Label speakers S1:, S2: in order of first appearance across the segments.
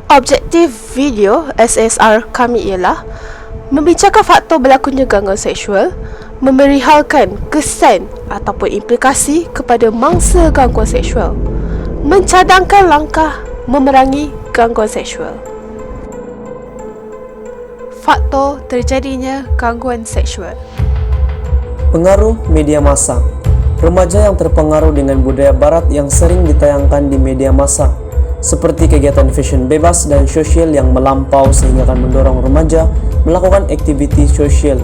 S1: Objektif video SSR kami ialah membincangkan faktor berlakunya gangguan seksual, memerihalkan kesan ataupun implikasi kepada mangsa gangguan seksual, mencadangkan langkah memerangi gangguan seksual. Faktor terjadinya gangguan seksual.
S2: Pengaruh media massa. Remaja yang terpengaruh dengan budaya barat yang sering ditayangkan di media massa, seperti kegiatan fashion bebas dan sosial yang melampau sehingga akan mendorong remaja melakukan aktiviti sosial.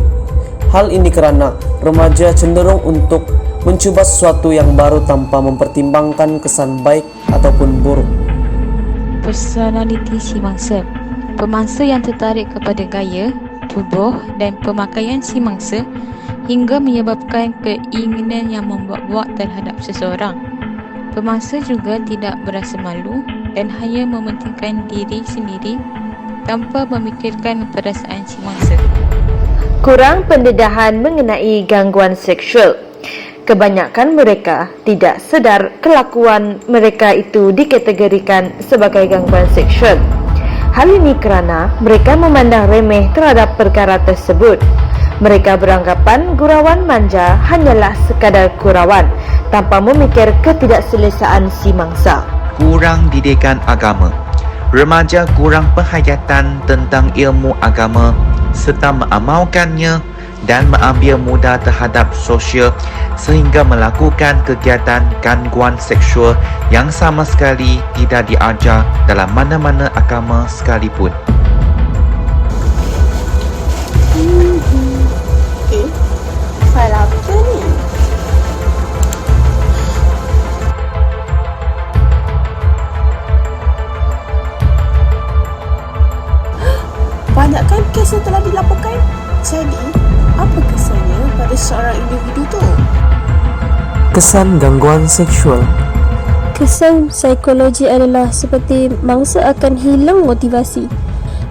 S2: Hal ini kerana remaja cenderung untuk mencuba sesuatu yang baru tanpa mempertimbangkan kesan baik ataupun buruk.
S3: Personaliti si mangsa. Pemangsa yang tertarik kepada gaya, tubuh dan pemakaian si mangsa hingga menyebabkan keinginan yang membuat-buat terhadap seseorang. Pemangsa juga tidak berasa malu dan hanya mementingkan diri sendiri tanpa memikirkan perasaan si mangsa.
S4: Kurang pendedahan mengenai gangguan seksual. Kebanyakan mereka tidak sedar kelakuan mereka itu dikategorikan sebagai gangguan seksual. Hal ini kerana mereka memandang remeh terhadap perkara tersebut. Mereka beranggapan gurauan manja hanyalah sekadar gurauan tanpa memikir ketidakselesaan si mangsa.
S5: Kurang didikan agama. Remaja kurang penghayatan tentang ilmu agama serta mengamalkannya dan mengambil mudah terhadap sosial sehingga melakukan kegiatan gangguan seksual yang sama sekali tidak diajar dalam mana-mana agama sekalipun.
S1: Okay, file apa ni? Banyak kan kes yang telah dilaporkan? Jadi, apa kesannya pada seorang individu tu?
S2: Kesan gangguan seksual.
S6: Kesan psikologi adalah seperti mangsa akan hilang motivasi.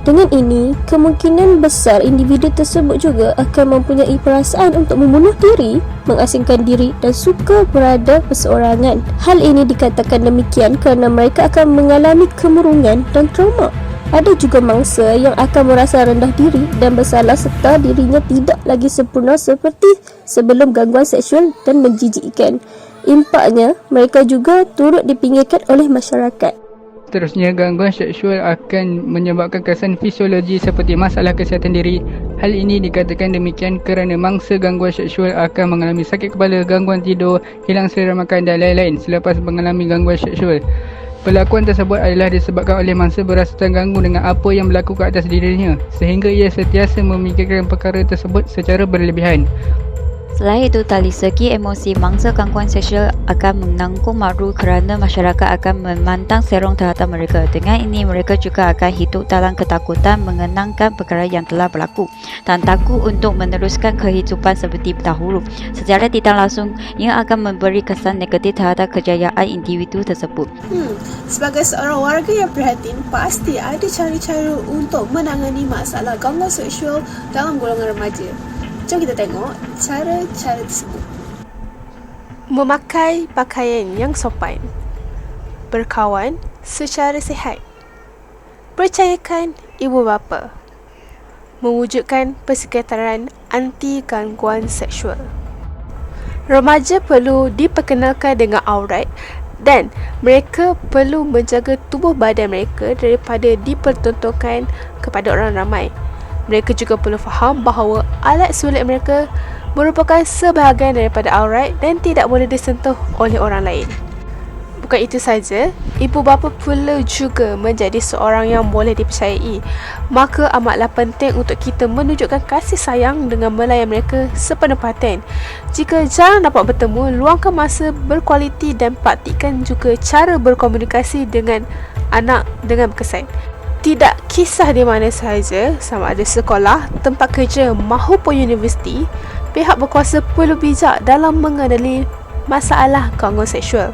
S6: Dengan ini, kemungkinan besar individu tersebut juga akan mempunyai perasaan untuk membunuh diri, mengasingkan diri dan suka berada perseorangan. Hal ini dikatakan demikian kerana mereka akan mengalami kemurungan dan trauma. Ada juga mangsa yang akan merasa rendah diri dan bersalah serta dirinya tidak lagi sempurna seperti sebelum gangguan seksual dan menjijikkan. Impaknya, mereka juga turut dipinggirkan oleh masyarakat.
S7: Seterusnya, gangguan seksual akan menyebabkan kesan fisiologi seperti masalah kesihatan diri. Hal ini dikatakan demikian kerana mangsa gangguan seksual akan mengalami sakit kepala, gangguan tidur, hilang selera makan dan lain-lain selepas mengalami gangguan seksual. Perlakuan tersebut adalah disebabkan oleh mangsa berasa terganggu dengan apa yang berlaku ke atas dirinya sehingga ia sentiasa memikirkan perkara tersebut secara berlebihan.
S3: Selain itu, dari segi emosi, mangsa gangguan seksual akan menanggung malu kerana masyarakat akan memandang serong terhadap mereka. Dengan ini, mereka juga akan hidup dalam ketakutan mengenangkan perkara yang telah berlaku dan takut untuk meneruskan kehidupan seperti dahulu. Secara tidak langsung, ia akan memberi kesan negatif terhadap kejayaan individu tersebut.
S1: Sebagai seorang warga yang prihatin, pasti ada cara-cara untuk menangani masalah gangguan seksual dalam golongan remaja. Jom kita tengok cara-cara tersebut. Memakai pakaian yang sopan, berkawan secara sihat, percayakan ibu bapa, mewujudkan persekitaran anti gangguan seksual. Remaja perlu diperkenalkan dengan aurat dan mereka perlu menjaga tubuh badan mereka daripada dipertontonkan kepada orang ramai. Mereka juga perlu faham bahawa alat sulit mereka merupakan sebahagian daripada aurat dan tidak boleh disentuh oleh orang lain. Bukan itu saja, ibu bapa perlu juga menjadi seorang yang boleh dipercayai. Maka amatlah penting untuk kita menunjukkan kasih sayang dengan melayan mereka sepenuh perhatian. Jika jarang dapat bertemu, luangkan masa berkualiti dan praktikkan juga cara berkomunikasi dengan anak dengan berkesan. Tidak kisah di mana sahaja, sama ada sekolah, tempat kerja maupun universiti, pihak berkuasa perlu bijak dalam mengenali masalah gangguan seksual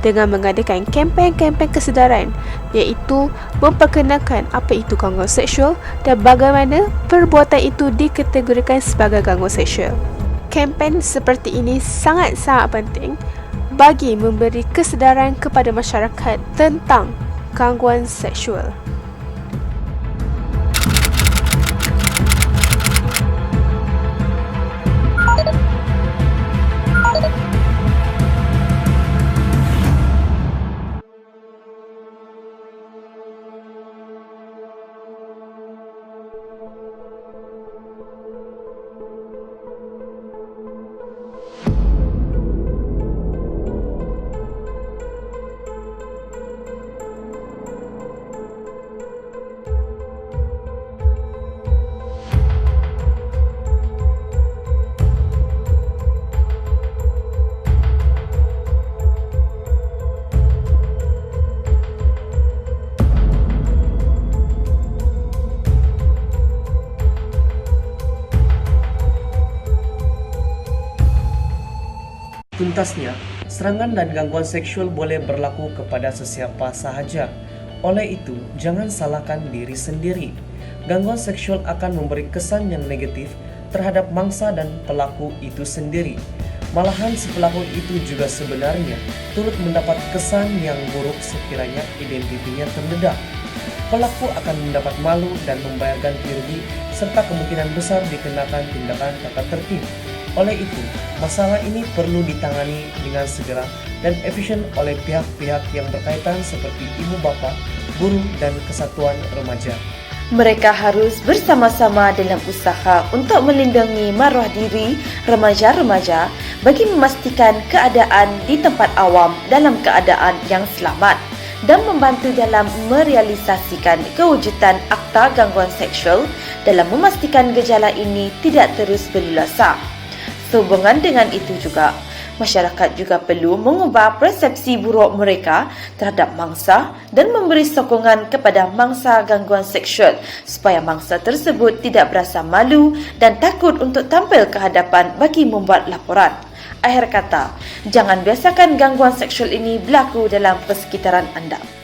S1: dengan mengadakan kempen-kempen kesedaran, iaitu memperkenalkan apa itu gangguan seksual dan bagaimana perbuatan itu dikategorikan sebagai gangguan seksual. Kempen seperti ini sangat-sangat penting bagi memberi kesedaran kepada masyarakat tentang gangguan seksual.
S2: Tuntasnya, serangan dan gangguan seksual boleh berlaku kepada sesiapa sahaja. Oleh itu, jangan salahkan diri sendiri. Gangguan seksual akan memberi kesan yang negatif terhadap mangsa dan pelaku itu sendiri. Malahan si pelaku itu juga sebenarnya turut mendapat kesan yang buruk sekiranya identitinya terdedah. Pelaku akan mendapat malu dan membayar ganti rugi serta kemungkinan besar dikenakan tindakan tata tertib. Oleh itu, masalah ini perlu ditangani dengan segera dan efisien oleh pihak-pihak yang berkaitan seperti ibu bapa, guru, dan kesatuan remaja.
S4: Mereka harus bersama-sama dalam usaha untuk melindungi maruah diri remaja-remaja bagi memastikan keadaan di tempat awam dalam keadaan yang selamat dan membantu dalam merealisasikan kewujudan akta gangguan seksual dalam memastikan gejala ini tidak terus berluasa. Sehubungan dengan itu juga, masyarakat juga perlu mengubah persepsi buruk mereka terhadap mangsa dan memberi sokongan kepada mangsa gangguan seksual supaya mangsa tersebut tidak berasa malu dan takut untuk tampil ke hadapan bagi membuat laporan. Akhir kata, jangan biasakan gangguan seksual ini berlaku dalam persekitaran anda.